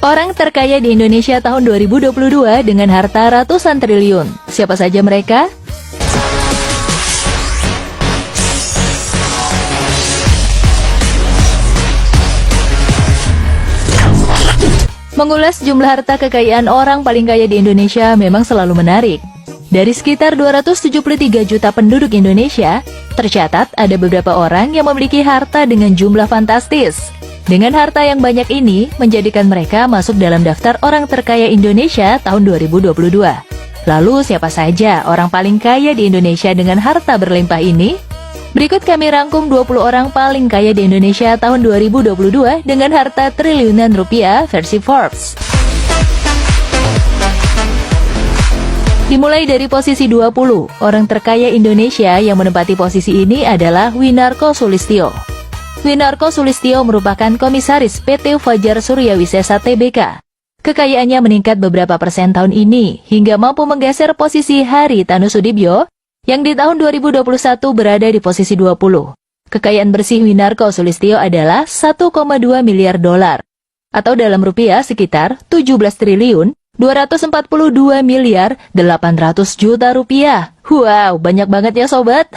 Orang terkaya di Indonesia tahun 2022 dengan harta ratusan triliun. Siapa saja mereka? Mengulas jumlah harta kekayaan orang paling kaya di Indonesia memang selalu menarik. Dari sekitar 273 juta penduduk Indonesia, tercatat ada beberapa orang yang memiliki harta dengan jumlah fantastis. Dengan harta yang banyak ini, menjadikan mereka masuk dalam daftar orang terkaya Indonesia tahun 2022. Lalu siapa saja orang paling kaya di Indonesia dengan harta berlimpah ini? Berikut kami rangkum 20 orang paling kaya di Indonesia tahun 2022 dengan harta triliunan rupiah versi Forbes. Dimulai dari posisi 20, orang terkaya Indonesia yang menempati posisi ini adalah Winarko Sulistyo. Winarko Sulistyo merupakan komisaris PT Fajar Surya Wisesa Tbk. Kekayaannya meningkat beberapa persen tahun ini, hingga mampu menggeser posisi Hari Tanu Sudibyo, yang di tahun 2021 berada di posisi 20. Kekayaan bersih Winarko Sulistyo adalah 1,2 miliar dolar, atau dalam rupiah sekitar 17 triliun 242 miliar 800 juta rupiah. Wow, banyak banget ya sobat.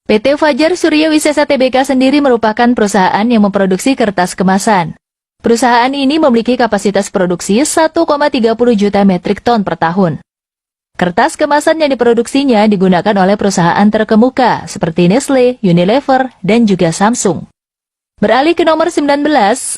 PT Fajar Surya Wisesa Tbk sendiri merupakan perusahaan yang memproduksi kertas kemasan. Perusahaan ini memiliki kapasitas produksi 1,30 juta metrik ton per tahun. Kertas kemasan yang diproduksinya digunakan oleh perusahaan terkemuka seperti Nestle, Unilever, dan juga Samsung. Beralih ke nomor 19,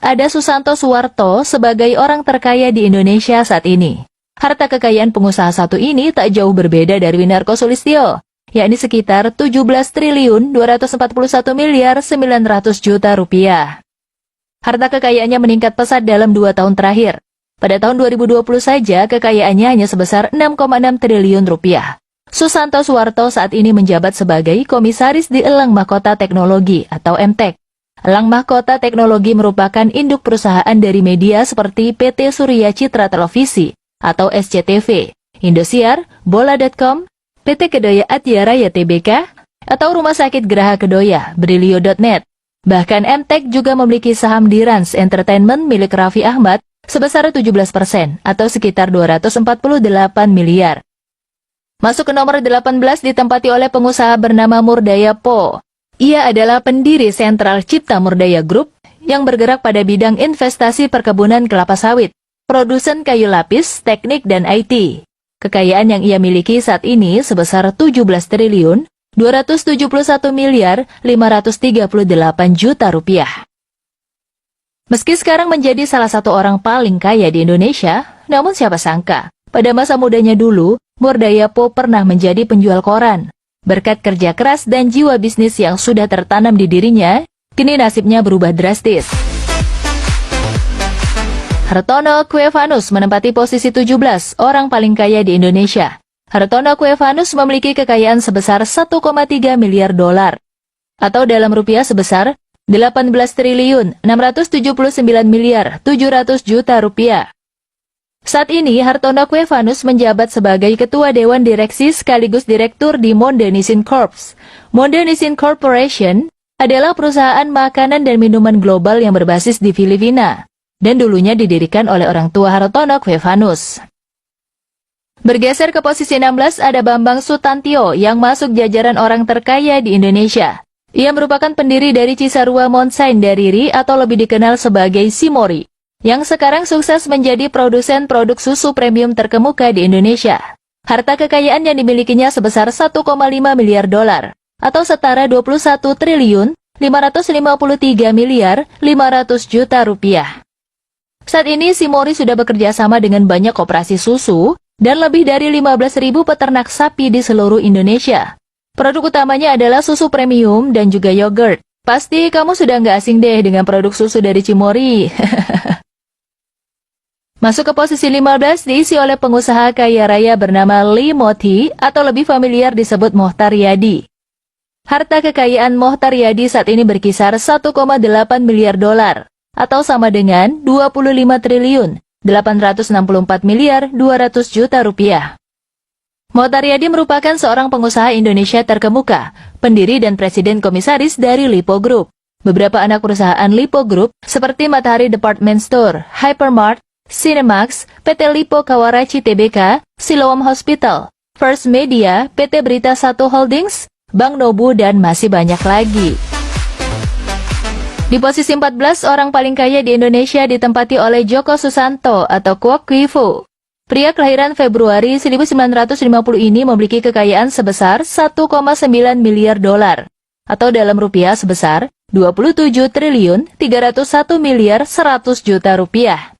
ada Susanto Suwarto sebagai orang terkaya di Indonesia saat ini. Harta kekayaan pengusaha satu ini tak jauh berbeda dari Winarko Sulistyo, yakni sekitar 17 triliun 241 miliar 900 juta rupiah. Harta kekayaannya meningkat pesat dalam 2 tahun terakhir. Pada tahun 2020 saja, kekayaannya hanya sebesar 6,6 triliun rupiah. Susanto Suwarto saat ini menjabat sebagai komisaris di Elang Mahkota Teknologi atau MTEK. Elang Mahkota Teknologi merupakan induk perusahaan dari media seperti PT Surya Citra Televisi atau SCTV, Indosiar, Bola.com, PT Kedoya Atia Raya Tbk, atau Rumah Sakit Geraha Kedoya, Brilio.net. Bahkan MTEK juga memiliki saham di Rans Entertainment milik Raffi Ahmad sebesar 17% atau sekitar 248 miliar. Masuk ke nomor 18 ditempati oleh pengusaha bernama Murdaya Po. Ia adalah pendiri Sentral Cipta Murdaya Group yang bergerak pada bidang investasi perkebunan kelapa sawit, produsen kayu lapis, teknik, dan IT. Kekayaan yang ia miliki saat ini sebesar 17 triliun 271 miliar 538 juta rupiah. Meski sekarang menjadi salah satu orang paling kaya di Indonesia, namun siapa sangka, pada masa mudanya dulu, Murdaya Po pernah menjadi penjual koran. Berkat kerja keras dan jiwa bisnis yang sudah tertanam di dirinya, kini nasibnya berubah drastis. Hartono Kuevanus menempati posisi 17 orang paling kaya di Indonesia. Hartono Kuevanus memiliki kekayaan sebesar 1,3 miliar dolar, atau dalam rupiah sebesar 18 triliun 679 miliar 700 juta rupiah. Saat ini, Hartono Kuevanus menjabat sebagai Ketua Dewan Direksi sekaligus Direktur di Monde Nissin Corp. Monde Nissin Corporation adalah perusahaan makanan dan minuman global yang berbasis di Filipina, dan dulunya didirikan oleh orang tua Hartono Kuevanus. Bergeser ke posisi 16 ada Bambang Sutantio yang masuk jajaran orang terkaya di Indonesia. Ia merupakan pendiri dari Cisarua Monsain Dariri atau lebih dikenal sebagai Cimori, yang sekarang sukses menjadi produsen produk susu premium terkemuka di Indonesia. Harta kekayaan yang dimilikinya sebesar 1,5 miliar dolar, atau setara 21 triliun 553 miliar 500 juta rupiah. Saat ini Cimori sudah bekerja sama dengan banyak koperasi susu, dan lebih dari 15.000 peternak sapi di seluruh Indonesia. Produk utamanya adalah susu premium dan juga yogurt. Pasti kamu sudah nggak asing deh dengan produk susu dari Cimori. Masuk ke posisi 15 diisi oleh pengusaha kaya raya bernama Lee Mothi atau lebih familiar disebut Mohtar Yadi. Harta kekayaan Mohtar Yadi saat ini berkisar 1,8 miliar dolar atau sama dengan 25 triliun 864 miliar 200 juta rupiah. Mohtar Yadi merupakan seorang pengusaha Indonesia terkemuka, pendiri dan presiden komisaris dari Lipo Group. Beberapa anak perusahaan Lipo Group seperti Matahari Department Store, Hypermart, Cinemax, PT Lipo Kawarachi Tbk, Siloam Hospital, First Media, PT Berita Satu Holdings, Bank Nobu, dan masih banyak lagi. Di posisi 14 orang paling kaya di Indonesia ditempati oleh Joko Susanto atau Kwok Kwifu. Pria kelahiran Februari 1950 ini memiliki kekayaan sebesar 1,9 miliar dolar, atau dalam rupiah sebesar 27 triliun 301 miliar 100 juta rupiah.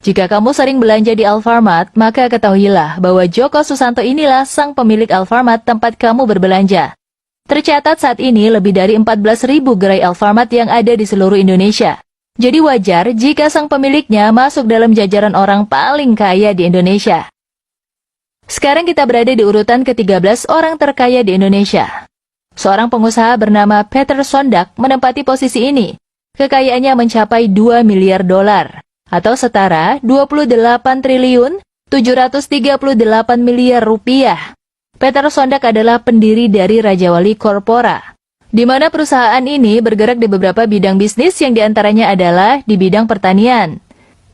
Jika kamu sering belanja di Alfamart, maka ketahuilah bahwa Joko Susanto inilah sang pemilik Alfamart tempat kamu berbelanja. Tercatat saat ini lebih dari 14.000 gerai Alfamart yang ada di seluruh Indonesia. Jadi wajar jika sang pemiliknya masuk dalam jajaran orang paling kaya di Indonesia. Sekarang kita berada di urutan ke-13 orang terkaya di Indonesia. Seorang pengusaha bernama Peter Sondag menempati posisi ini. Kekayaannya mencapai 2 miliar dolar. Atau setara 28 triliun 738 miliar rupiah. Peter Sondag adalah pendiri dari Raja Wali Corpora, di mana perusahaan ini bergerak di beberapa bidang bisnis yang diantaranya adalah di bidang pertanian,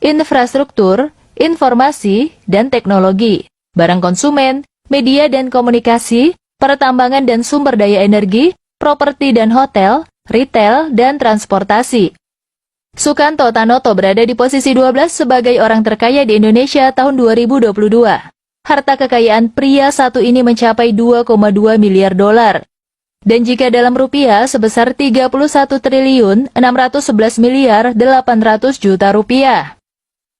infrastruktur, informasi, dan teknologi, barang konsumen, media dan komunikasi, pertambangan dan sumber daya energi, properti dan hotel, retail, dan transportasi. Sukanto Tanoto berada di posisi 12 sebagai orang terkaya di Indonesia tahun 2022. Harta kekayaan pria satu ini mencapai 2,2 miliar dolar. Dan jika dalam rupiah sebesar 31 triliun 611 miliar 800 juta rupiah.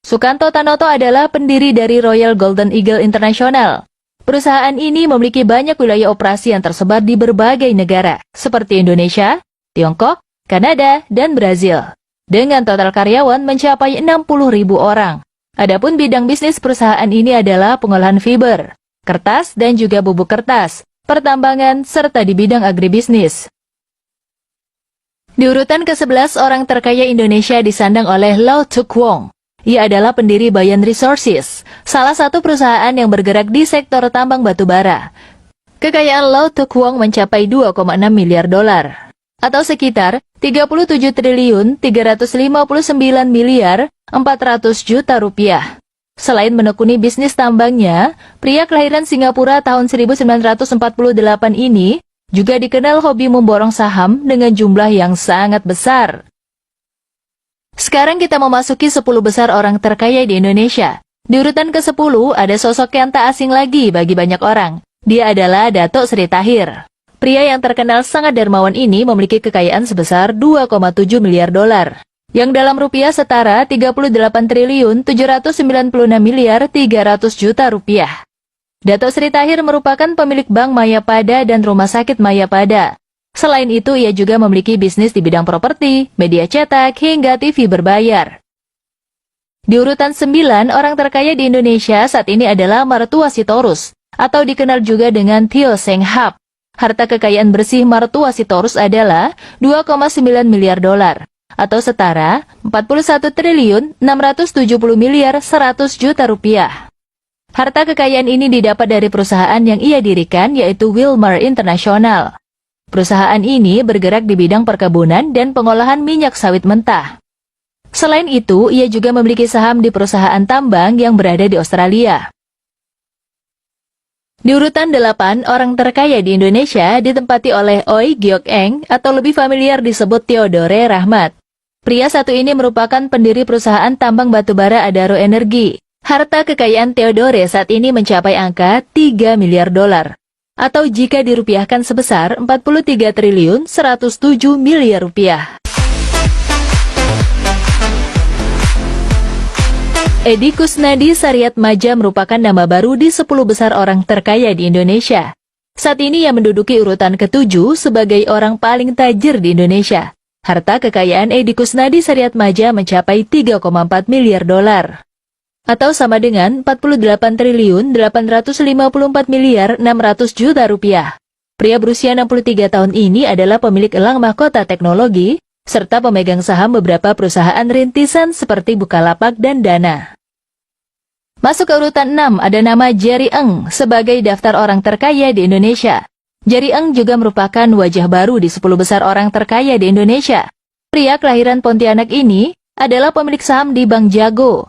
Sukanto Tanoto adalah pendiri dari Royal Golden Eagle International. Perusahaan ini memiliki banyak wilayah operasi yang tersebar di berbagai negara, seperti Indonesia, Tiongkok, Kanada, dan Brazil. Dengan total karyawan mencapai 60.000 orang. Adapun bidang bisnis perusahaan ini adalah pengolahan fiber, kertas dan juga bubuk kertas, pertambangan, serta di bidang agribisnis. Di urutan ke-11 orang terkaya Indonesia disandang oleh Lau Tuk Wong. Ia adalah pendiri Bayan Resources, salah satu perusahaan yang bergerak di sektor tambang batubara. Kekayaan Lau Tuk Wong mencapai 2,6 miliar dolar. Atau sekitar 37 triliun 359 miliar 400 juta rupiah. Selain menekuni bisnis tambangnya, pria kelahiran Singapura tahun 1948 ini juga dikenal hobi memborong saham dengan jumlah yang sangat besar. Sekarang kita memasuki 10 besar orang terkaya di Indonesia. Di urutan ke-10 ada sosok yang tak asing lagi bagi banyak orang. Dia adalah Dato Sri Tahir. Pria yang terkenal sangat dermawan ini memiliki kekayaan sebesar 2,7 miliar dolar, yang dalam rupiah setara 38 triliun 796 miliar 300 juta rupiah. Dato Sri Tahir merupakan pemilik Bank Mayapada dan Rumah Sakit Mayapada. Selain itu, ia juga memiliki bisnis di bidang properti, media cetak, hingga TV berbayar. Di urutan 9 orang terkaya di Indonesia saat ini adalah Martua Sitorus, atau dikenal juga dengan Tio Seng Hap. Harta kekayaan bersih Martua Sitorus adalah 2,9 miliar dolar, atau setara 41 triliun 670 miliar 100 juta rupiah. Harta kekayaan ini didapat dari perusahaan yang ia dirikan, yaitu Wilmar International. Perusahaan ini bergerak di bidang perkebunan dan pengolahan minyak sawit mentah. Selain itu, ia juga memiliki saham di perusahaan tambang yang berada di Australia. Di urutan 8, orang terkaya di Indonesia ditempati oleh Oi Geok Eng atau lebih familiar disebut Theodore Rahmat. Pria satu ini merupakan pendiri perusahaan tambang batubara Adaro Energi. Harta kekayaan Theodore saat ini mencapai angka 3 miliar dolar. Atau jika dirupiahkan sebesar 43 triliun 107 miliar rupiah. Edi Kusnadi Saryatmadja merupakan nama baru di 10 besar orang terkaya di Indonesia. Saat ini ia menduduki urutan ke-7 sebagai orang paling tajir di Indonesia. Harta kekayaan Edi Kusnadi Saryatmadja mencapai 3,4 miliar dolar. Atau sama dengan 48 triliun 854 miliar 600 juta rupiah. Pria berusia 63 tahun ini adalah pemilik elang mahkota teknologi, serta pemegang saham beberapa perusahaan rintisan seperti Bukalapak dan Dana. Masuk ke urutan 6 ada nama Jerry Eng sebagai daftar orang terkaya di Indonesia. Jerry Eng juga merupakan wajah baru di 10 besar orang terkaya di Indonesia. Pria kelahiran Pontianak ini adalah pemilik saham di Bank Jago,